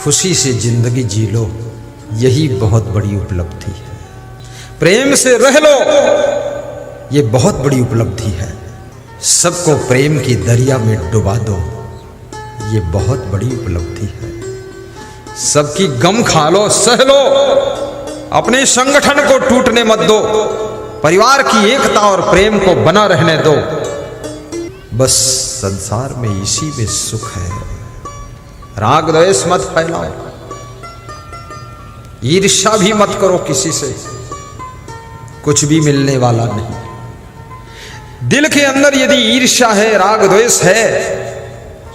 खुशी से जिंदगी जी लो, यही बहुत बड़ी उपलब्धि है। प्रेम से रह लो, ये बहुत बड़ी उपलब्धि है। सबको प्रेम की दरिया में डुबा दो, ये बहुत बड़ी उपलब्धि है। सबकी गम खा लो, सह लो, अपने संगठन को टूटने मत दो, परिवार की एकता और प्रेम को बना रहने दो। बस संसार में इसी में सुख है। राग द्वेष मत फैलाओ, ईर्ष्या भी मत करो किसी से, कुछ भी मिलने वाला नहीं। दिल के अंदर यदि ईर्ष्या है, राग द्वेष है,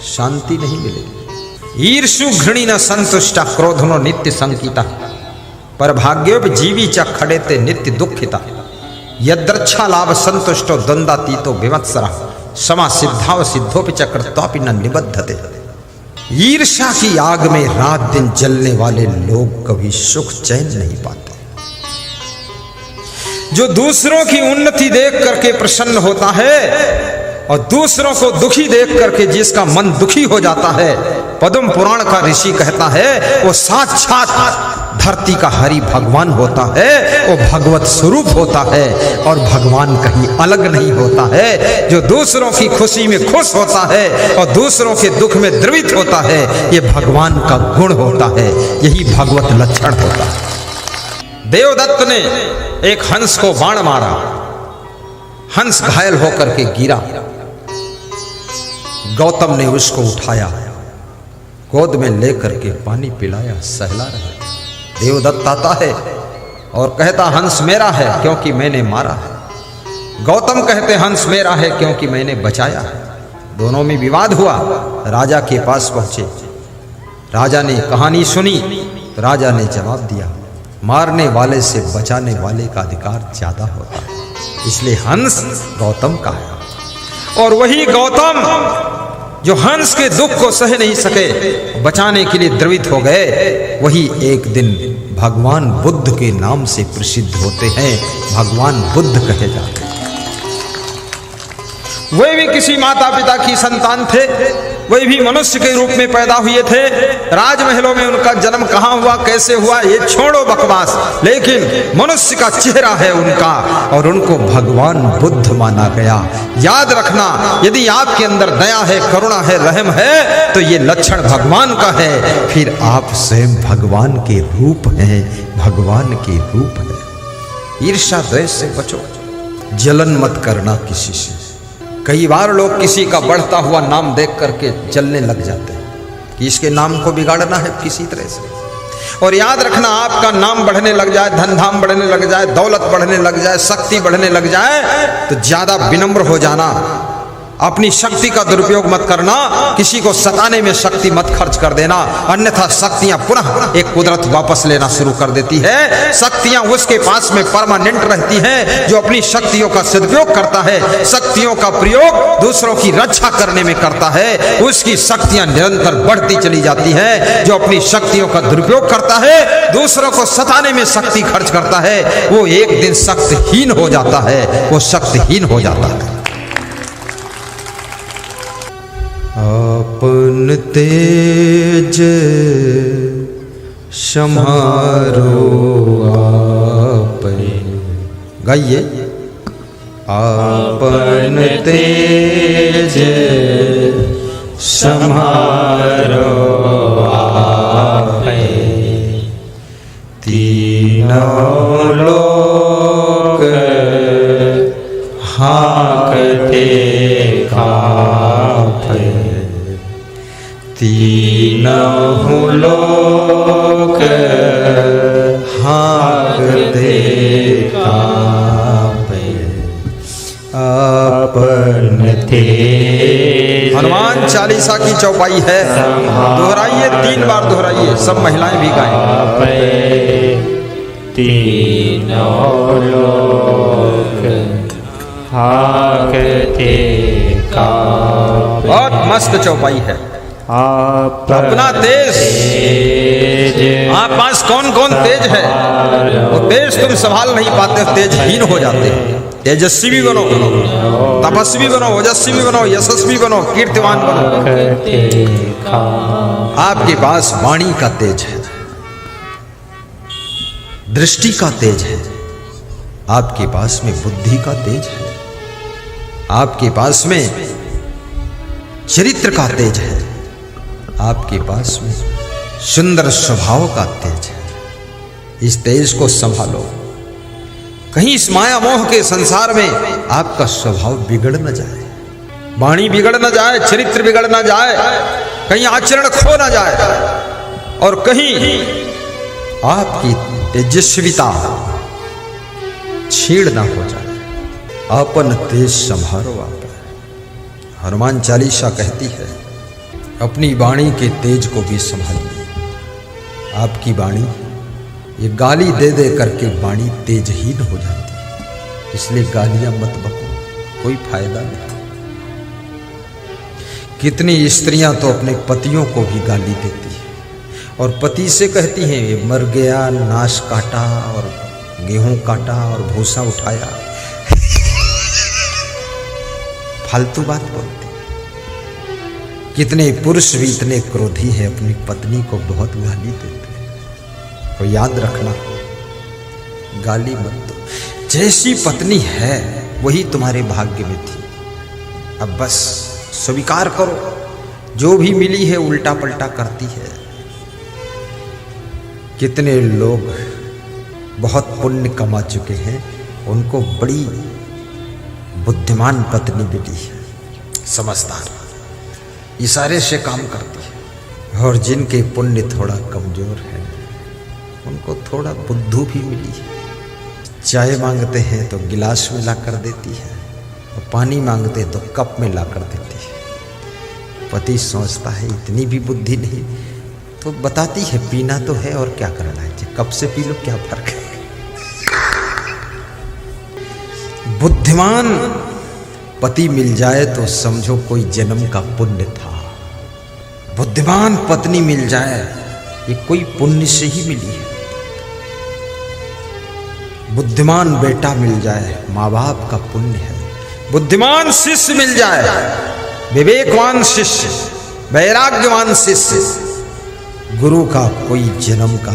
शांति नहीं मिलेगी। ईर्षु घृणी न संतुष्टा, क्रोधनो नित्य संकीता, पर भाग्योप जीवी च खड़ेते नित्य दुखिता। यद्रच्छा लाभ संतुष्टो द्वंद्वातीतो विमत्सरा, समा सिद्धाव सिद्धोपि च कृत्वापि न निबद्धते। ईर्ष्या की आग में रात दिन जलने वाले लोग कभी सुख चैन नहीं पाते। जो दूसरों की उन्नति देख करके प्रसन्न होता है और दूसरों को दुखी देख करके जिसका मन दुखी हो जाता है, पद्म पुराण का ऋषि कहता है वो साक्षात धरती का हरि भगवान होता है, वो भगवत स्वरूप होता है और भगवान कहीं अलग नहीं होता है। जो दूसरों की खुशी में खुश होता है और दूसरों के दुख में द्रवित होता है, ये भगवान का गुण होता है, यही भगवत लक्षण होता है। देवदत्त ने एक हंस को बाण मारा, हंस घायल होकर के गिरा। गौतम ने उसको उठाया, गोद में लेकर के पानी पिलाया, सहला रहा। देवदत्त आता है और कहता हंस मेरा है क्योंकि मैंने मारा है। गौतम कहते हंस मेरा है क्योंकि मैंने बचाया है। दोनों में विवाद हुआ। राजा के पास पहुंचे, राजा ने कहानी सुनी तो राजा ने जवाब दिया, मारने वाले से बचाने वाले का अधिकार ज्यादा होता है, इसलिए हंस गौतम का है। और वही गौतम जो हंस के दुख को सह नहीं सके, बचाने के लिए द्रवित हो गए, वही एक दिन भगवान बुद्ध के नाम से प्रसिद्ध होते हैं, भगवान बुद्ध कहे जाते हैं। वे भी किसी माता पिता की संतान थे, वे भी मनुष्य के रूप में पैदा हुए थे। राजमहलों में उनका जन्म कहाँ हुआ, कैसे हुआ, ये छोड़ो बकवास, लेकिन मनुष्य का चेहरा है उनका और उनको भगवान बुद्ध माना गया। याद रखना, यदि आपके अंदर दया है, करुणा है, रहम है, तो ये लक्षण भगवान का है, फिर आप स्वयं भगवान के रूप हैं, भगवान के रूप है। ईर्ष्या द्वेष से बचो, जलन मत करना किसी से। कई बार लोग किसी का बढ़ता हुआ नाम देख करके जलने लग जाते हैं कि इसके नाम को बिगाड़ना है किसी तरह से। और याद रखना, आपका नाम बढ़ने लग जाए, धन धाम बढ़ने लग जाए, दौलत बढ़ने लग जाए, शक्ति बढ़ने लग जाए, तो ज्यादा विनम्र हो जाना, अपनी शक्ति का दुरुपयोग मत करना, किसी को सताने में शक्ति मत खर्च कर देना, अन्यथा शक्तियां पुनः एक कुदरत वापस लेना शुरू कर देती है। शक्तियां उसके पास में परमानेंट रहती हैं जो अपनी शक्तियों का सदुपयोग करता है, शक्तियों का प्रयोग दूसरों की रक्षा करने में करता है, उसकी शक्तियां निरंतर बढ़ती चली जाती हैं। जो अपनी शक्तियों का दुरुपयोग करता है, दूसरों को सताने में शक्ति खर्च करता है, वो एक दिन शक्तिहीन हो जाता है, वो शक्तिहीन हो जाता है। अपन तेज सम्हारो आपै, गाइए। अपन तेज सम्हारो आपै, तीनों लोक हाँकते कांपै, तीनों लोक हाँकते कांपै, अपन तेज। हनुमान चालीसा की चौपाई है, दोहराइए, 3 बार दोहराइए, सब महिलाएं भी गाएं। तीनों लोक हाँकते कांपै। बहुत मस्त चौपाई है। अपना तेज, आप पास कौन कौन तेज है, वो तेज तुम संभाल नहीं पाते, तेजहीन हो जाते हैं। तेजस्वी बनो, तपस्वी बनो, ओजस्वी बनो, यशस्वी बनो, कीर्तिमान बनो। काव्य आपके पास वाणी का तेज है, दृष्टि का तेज है, आपके पास में बुद्धि का तेज है, आपके पास में चरित्र का तेज है, आपके पास में सुंदर स्वभाव का तेज है। इस तेज को संभालो, कहीं इस माया मोह के संसार में आपका स्वभाव बिगड़ न जाए, वाणी बिगड़ न जाए, चरित्र बिगड़ न जाए, कहीं आचरण खो न जाए और कहीं आपकी तेजस्विता छीड़ ना हो जाए। अपन तेज संभालो आप। हनुमान चालीसा कहती है अपनी वाणी के तेज को भी संभालिए। आपकी वाणी ये गाली दे दे करके वाणी तेजहीन हो जाती है, इसलिए गालियां मत बको, कोई फायदा नहीं। कितनी स्त्रियां तो अपने पतियों को भी गाली देती है और पति से कहती हैं ये मर गया, नाश काटा और गेहूं काटा और भूसा उठाया। फालतू बात बोलती। कितने पुरुष भी इतने क्रोधी हैं, अपनी पत्नी को बहुत गाली देते हैं। तो याद रखना, गाली मत दो। जैसी पत्नी है वही तुम्हारे भाग्य में थी। अब बस स्वीकार करो, जो भी मिली है उल्टा पलटा करती है। कितने लोग बहुत पुण्य कमा चुके हैं, उनको बड़ी बुद्धिमान पत्नी मिली है, समझदार, इशारे से काम करती है। और जिनके पुण्य थोड़ा कमजोर है उनको थोड़ा बुद्धू भी मिली है। चाय मांगते हैं तो गिलास में ला कर देती है और पानी मांगते तो कप में ला कर देती है। पति सोचता है इतनी भी बुद्धि नहीं, तो बताती है पीना तो है और क्या करना है, कप से पी लो, क्या फर्क है। बुद्धिमान पति मिल जाए तो समझो कोई जन्म का पुण्य था। बुद्धिमान पत्नी मिल जाए ये कोई पुण्य से ही मिली है। बुद्धिमान बेटा मिल जाए माँ बाप का पुण्य है। बुद्धिमान शिष्य मिल जाए, विवेकवान शिष्य, वैराग्यवान शिष्य, गुरु का कोई जन्म का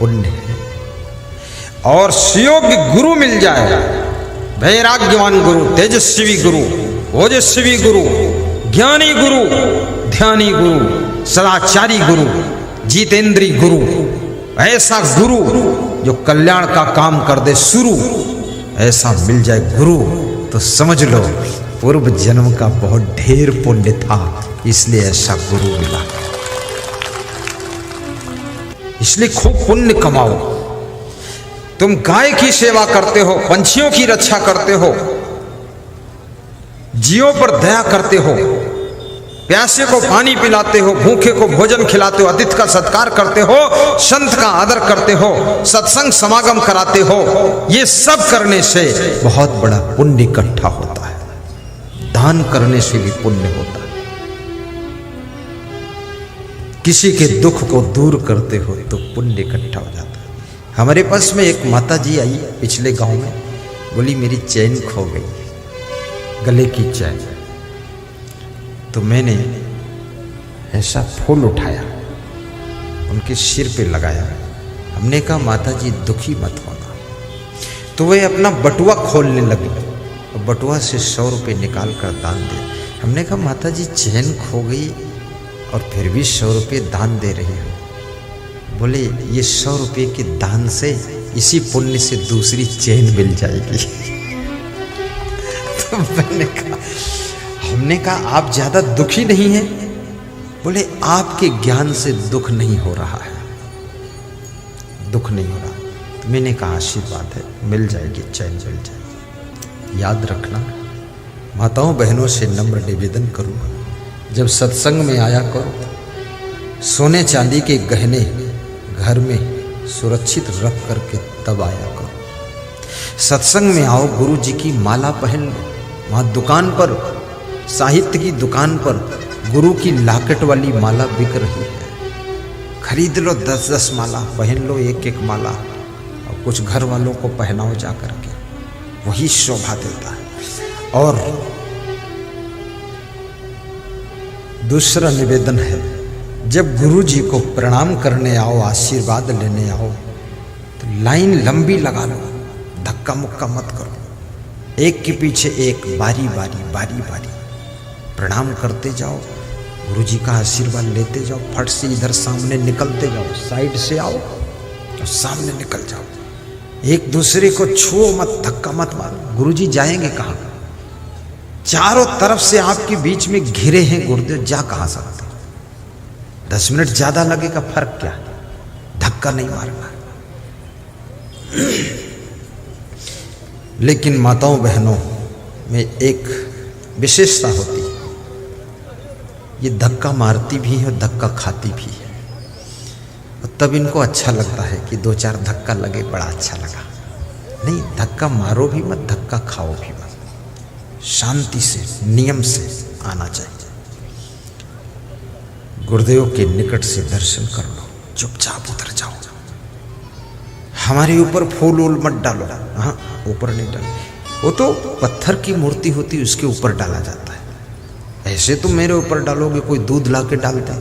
पुण्य है। और सुयोग्य गुरु मिल जाए, वैराग्यवान गुरु, तेजस्वी गुरु, ओजस्वी गुरु, ज्ञानी गुरु, ध्यानी गुरु, सदाचारी गुरु, जितेंद्री गुरु, ऐसा गुरु जो कल्याण का काम कर दे शुरू, ऐसा मिल जाए गुरु तो समझ लो पूर्व जन्म का बहुत ढेर पुण्य था, इसलिए ऐसा गुरु मिला। इसलिए खूब पुण्य कमाओ। तुम गाय की सेवा करते हो, पंछियों की रक्षा करते हो, जीवों पर दया करते हो, प्यासे को पानी पिलाते हो, भूखे को भोजन खिलाते हो, अतिथि का सत्कार करते हो, संत का आदर करते हो, सत्संग समागम कराते हो, ये सब करने से बहुत बड़ा पुण्य इकट्ठा होता है। दान करने से भी पुण्य होता है। किसी के दुख को दूर करते हो तो पुण्य इकट्ठा हो जाता है। हमारे पास में एक माता जी आई पिछले गांव में, बोली मेरी चैन खो गई, गले की चैन। तो मैंने ऐसा फूल उठाया, उनके सिर पे लगाया। हमने कहा माता जी दुखी मत होना। तो वे अपना बटुआ खोलने लगी और बटुआ से 100 रुपये निकाल कर दान दे। हमने कहा माता जी चैन खो गई और फिर भी 100 रुपये दान दे रही हो। बोले ये 100 रुपये के दान से इसी पुण्य से दूसरी चैन मिल जाएगी। तो हमने कहा आप ज्यादा दुखी नहीं हैं? बोले आपके ज्ञान से दुख नहीं हो रहा है, दुख नहीं हो रहा। तो मैंने कहा आशीर्वाद है, मिल जाएगी चैन, मिल जाएगी। याद रखना, माताओं बहनों से नम्र निवेदन करूँगा, जब सत्संग में आया करो, सोने चांदी के गहने घर में सुरक्षित रख करके तब आया करो। सत्संग में आओ, गुरु जी की माला पहन लो। वहाँ दुकान पर, साहित्य की दुकान पर गुरु की लाकेट वाली माला बिक रही है, खरीद लो 10-10 माला, पहन लो 1-1 माला और कुछ घर वालों को पहनाओ जा करके, वही शोभा देता है। और दूसरा निवेदन है, जब गुरु जी को प्रणाम करने आओ, आशीर्वाद लेने आओ, तो लाइन लंबी लगा लो, धक्का मुक्का मत करो। एक के पीछे एक, बारी बारी बारी बारी प्रणाम करते जाओ, गुरु जी का आशीर्वाद लेते जाओ। फट से इधर सामने निकलते जाओ, साइड से आओ और सामने निकल जाओ। एक दूसरे को छुओ मत, धक्का मत मारो। गुरु जी जाएंगे कहाँ? चारों तरफ से आपके बीच में घिरे हैं गुरुदेव, जा कहाँ सकते? 10 मिनट ज्यादा लगेगा, फर्क क्या? धक्का नहीं मारना। लेकिन माताओं बहनों में एक विशेषता होती है, ये धक्का मारती भी है और धक्का खाती भी है। और तब इनको अच्छा लगता है कि 2-4 धक्का लगे, बड़ा अच्छा लगा। नहीं, धक्का मारो भी मत, धक्का खाओ भी मत। शांति से, नियम से आना चाहिए। गुरुदेव के निकट से दर्शन कर लो, चुपचाप उतर जाओ। हमारे ऊपर फूल वूल मत डालो। हाँ, ऊपर नहीं डालो, वो तो पत्थर की मूर्ति होती है, उसके ऊपर डाला जाता है। ऐसे तो मेरे ऊपर डालोगे, कोई दूध ला के डालता है,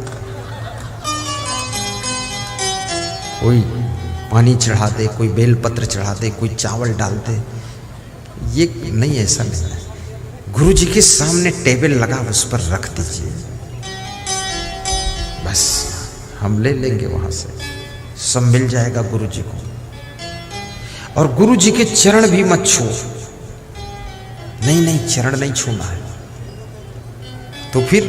कोई पानी चढ़ा दे, कोई बेलपत्र चढ़ा दे, कोई चावल डाल दे। ये नहीं, ऐसा नहीं है। गुरु जी के सामने टेबल लगा, उस पर रख दीजिए, बस हम ले लेंगे वहां से, सब मिल जाएगा गुरु जी को। और गुरु जी के चरण भी मत छू। नहीं, चरण नहीं छूना है। तो फिर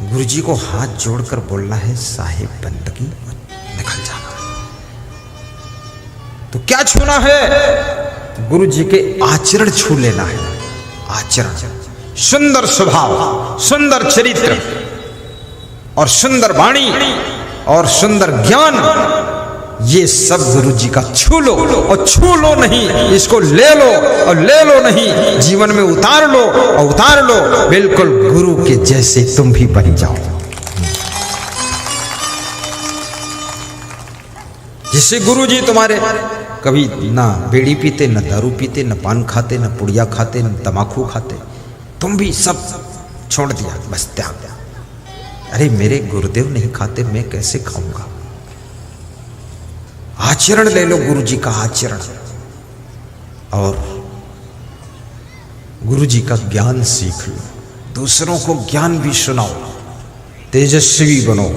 गुरु जी को हाथ जोड़कर बोलना है, साहिब बंदगी, निकल जाना। तो क्या छूना है? गुरु जी के आचरण छू लेना है। आचरण, सुंदर स्वभाव, सुंदर चरित्र और सुंदर वाणी और सुंदर ज्ञान, ये सब गुरु जी का छू लो। और छू लो नहीं, इसको ले लो, और ले लो नहीं, जीवन में उतार लो, और उतार लो बिल्कुल गुरु के जैसे तुम भी बन जाओ। जिससे गुरु जी तुम्हारे कभी ना बीड़ी पीते, न दारू पीते, न पान खाते, न पुड़िया खाते, न तमाकू खाते, तुम भी सब छोड़ दिया, बस त्याग दिया। अरे मेरे गुरुदेव नहीं खाते, मैं कैसे खाऊंगा? आचरण ले लो, गुरु जी का आचरण, और गुरु जी का ज्ञान सीख लो। दूसरों को ज्ञान भी सुनाओ, तेजस्वी बनो।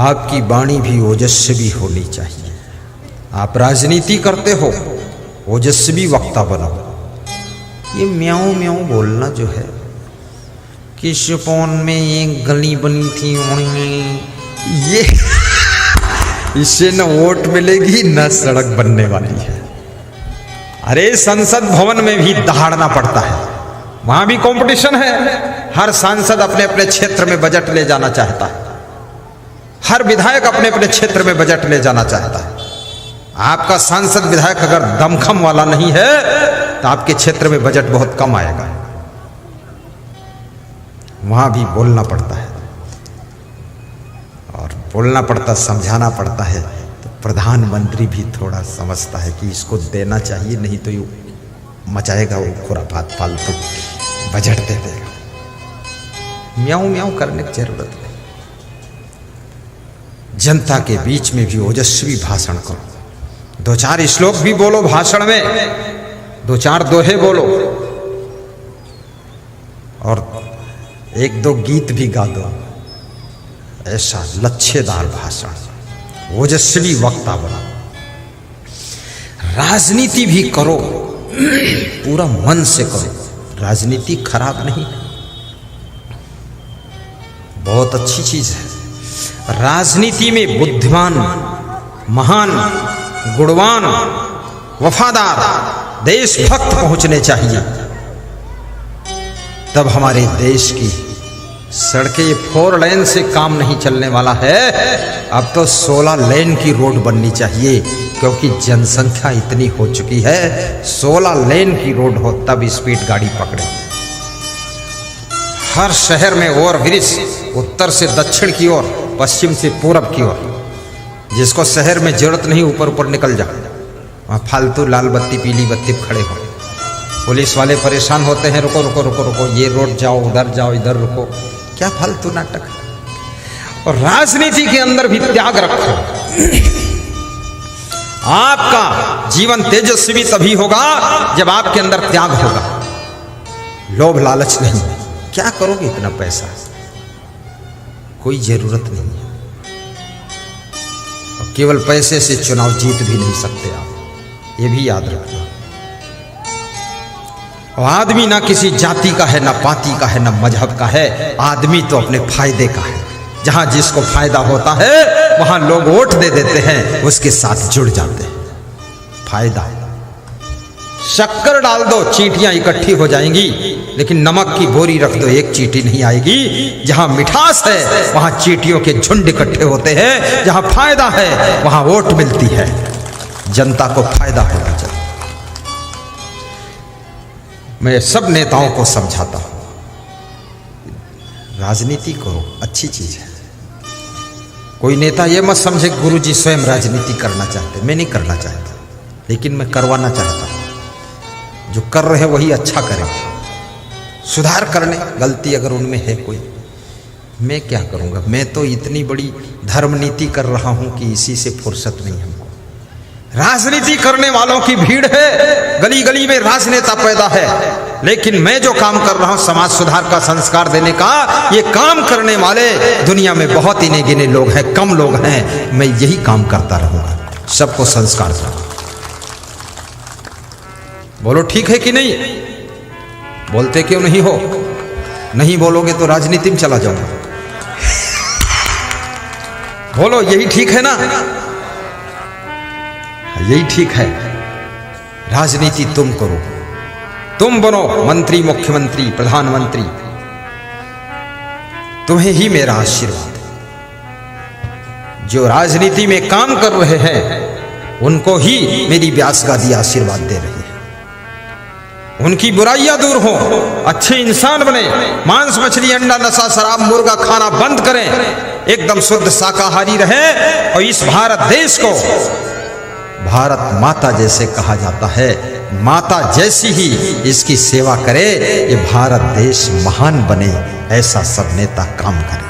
आपकी वाणी भी ओजस्वी होनी चाहिए। आप राजनीति करते हो, ओजस्वी वक्ता बनो। ये म्याऊं म्याऊं बोलना जो है कि सुपौल में एक गली बनी थी, ये इससे न वोट मिलेगी न सड़क बनने वाली है। अरे संसद भवन में भी दहाड़ना पड़ता है, वहां भी कंपटीशन है। हर सांसद अपने अपने क्षेत्र में बजट ले जाना चाहता है, हर विधायक अपने अपने क्षेत्र में बजट ले जाना चाहता है। आपका सांसद विधायक अगर दमखम वाला नहीं है तो आपके क्षेत्र में बजट बहुत कम आएगा। वहां भी बोलना पड़ता है, और बोलना पड़ता, समझाना पड़ता है। तो प्रधानमंत्री भी थोड़ा समझता है कि इसको देना चाहिए, नहीं तो ये मचाएगा वो खुराफात, फालतू बजट दे देगा। म्याऊं म्याऊं करने की जरूरत नहीं। जनता के बीच में भी ओजस्वी भाषण करो। 2-4 श्लोक भी बोलो भाषण में, 2-4 दोहे बोलो, और 1-2 गीत भी गा दो। ऐसा लच्छेदार भाषण, ओजस्वी वक्ता बनो। राजनीति भी करो, पूरा मन से करो। राजनीति खराब नहीं, बहुत अच्छी चीज है। राजनीति में बुद्धिमान, महान, गुणवान, वफादार, देशभक्त पहुंचने चाहिए। तब हमारे देश की सड़कें 4 लेन से काम नहीं चलने वाला है, अब तो 16 लेन की रोड बननी चाहिए, क्योंकि जनसंख्या इतनी हो चुकी है। 16 लेन की रोड हो तब स्पीड गाड़ी पकड़े। हर शहर में ओवरब्रिज, उत्तर से दक्षिण की ओर, पश्चिम से पूरब की ओर। जिसको शहर में जरूरत नहीं, ऊपर ऊपर निकल जाओ। वहाँ फालतू लाल बत्ती पीली बत्ती खड़े हो, पुलिस वाले परेशान होते हैं, रुको रुको रुको रुको, ये रोड जाओ, उधर जाओ, इधर रुको। क्या फालतू नाटक। और राजनीति के अंदर भी त्याग रखो। आपका जीवन तेजस्वी तभी होगा जब आपके अंदर त्याग होगा। लोभ लालच नहीं। क्या करोगे इतना पैसा, कोई जरूरत नहीं है। और केवल पैसे से चुनाव जीत भी नहीं सकते आप, ये भी याद रखना। और आदमी ना किसी जाति का है, ना पाति का है, ना मजहब का है। आदमी तो अपने फायदे का है। जहां जिसको फायदा होता है वहां लोग वोट दे देते हैं, उसके साथ जुड़ जाते हैं। फायदा, शक्कर डाल दो चींटियां इकट्ठी हो जाएंगी, लेकिन नमक की बोरी रख दो एक चींटी नहीं आएगी। जहां मिठास है वहां चींटियों के झुंड इकट्ठे होते हैं। जहां फायदा है वहां वोट मिलती है। जनता को फायदा होना चाहिए। मैं सब नेताओं को समझाता हूं, राजनीति करो, अच्छी चीज है। कोई नेता ये मत समझे गुरुजी स्वयं राजनीति करना चाहते। मैं नहीं करना चाहता, लेकिन मैं करवाना चाहता हूं। जो कर रहे हैं वही अच्छा करें, सुधार करने गलती अगर उनमें है कोई। मैं क्या करूंगा, मैं तो इतनी बड़ी धर्म नीति कर रहा हूं कि इसी से फुर्सत नहीं हमको। राजनीति करने वालों की भीड़ है, गली गली में राजनेता पैदा है, लेकिन मैं जो काम कर रहा हूं समाज सुधार का, संस्कार देने का, ये काम करने वाले दुनिया में बहुत ही गिने लोग हैं, कम लोग हैं। मैं यही काम करता रहूंगा, सबको संस्कार दूंगा। बोलो ठीक है कि नहीं? बोलते क्यों नहीं हो? नहीं बोलोगे तो राजनीति में चला जाऊंगा। बोलो यही ठीक है ना? यही ठीक है। राजनीति तुम करो, तुम बनो मंत्री, मुख्यमंत्री, प्रधानमंत्री। तुम्हें ही मेरा आशीर्वाद। जो राजनीति में काम कर रहे हैं उनको ही मेरी व्यास गादी आशीर्वाद दे रही है। उनकी बुराइयां दूर हो, अच्छे इंसान बने, मांस मछली अंडा नशा शराब मुर्गा खाना बंद करें, एकदम शुद्ध शाकाहारी रहे। और इस भारत देश को भारत माता जैसे कहा जाता है, माता जैसी ही इसकी सेवा करे। ये भारत देश महान बने, ऐसा सब नेता काम करें।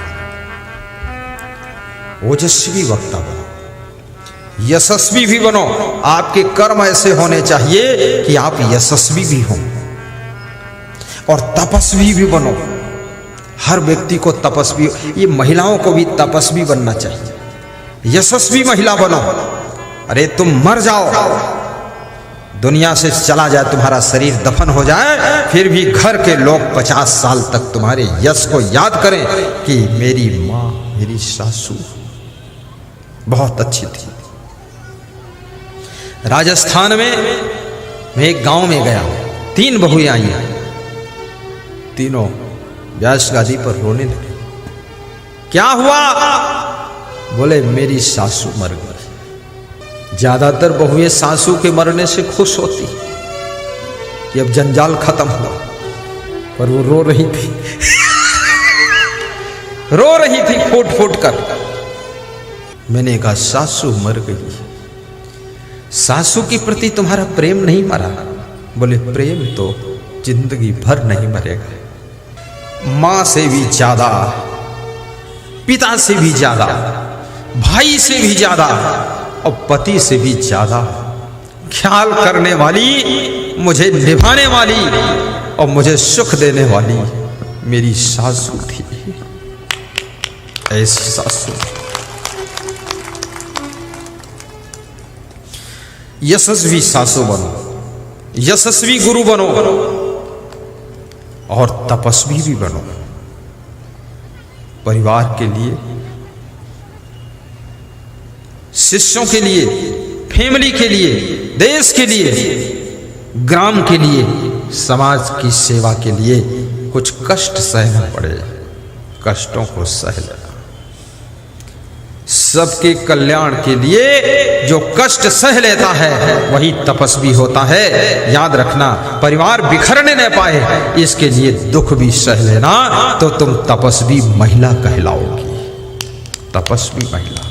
ओजस्वी वक्ता बनो, यशस्वी भी बनो। आपके कर्म ऐसे होने चाहिए कि आप यशस्वी भी हों, और तपस्वी भी बनो। हर व्यक्ति को तपस्वी, ये महिलाओं को भी तपस्वी बनना चाहिए। यशस्वी महिला बनो। अरे तुम मर जाओ, दुनिया से चला जाए, तुम्हारा शरीर दफन हो जाए, फिर भी घर के लोग 50 साल तक तुम्हारे यश को याद करें कि मेरी माँ, मेरी सासू बहुत अच्छी थी। राजस्थान में मैं एक गांव में गया, 3 बहुएं आई हैं, तीनों व्यास गादी पर रोने लगे। क्या हुआ? बोले मेरी सासू मर गई। ज्यादातर बहुएं सासू के मरने से खुश होती कि अब जंजाल खत्म हुआ, पर वो रो रही थी रो रही थी फूट फूट कर। मैंने कहा सासू मर गई, सासू के प्रति तुम्हारा प्रेम नहीं मरा? बोले प्रेम तो जिंदगी भर नहीं मरेगा। मां से भी ज्यादा, पिता से भी ज्यादा, भाई से भी ज्यादा, और पति से भी ज्यादा ख्याल करने वाली, मुझे निभाने वाली और मुझे सुख देने वाली मेरी सासू थी। ऐसी सासू। यशस्वी सासू बनो, यशस्वी गुरु बनो, और तपस्वी भी बनो। परिवार के लिए, शिष्यों के लिए, फैमिली के लिए, देश के लिए, ग्राम के लिए, समाज की सेवा के लिए कुछ कष्ट सहना पड़े, कष्टों को सह लेना। सबके कल्याण के लिए जो कष्ट सह लेता है वही तपस्वी होता है। याद रखना, परिवार बिखरने न पाए इसके लिए दुख भी सह लेना, तो तुम तपस्वी महिला कहलाओगी। तपस्वी महिला।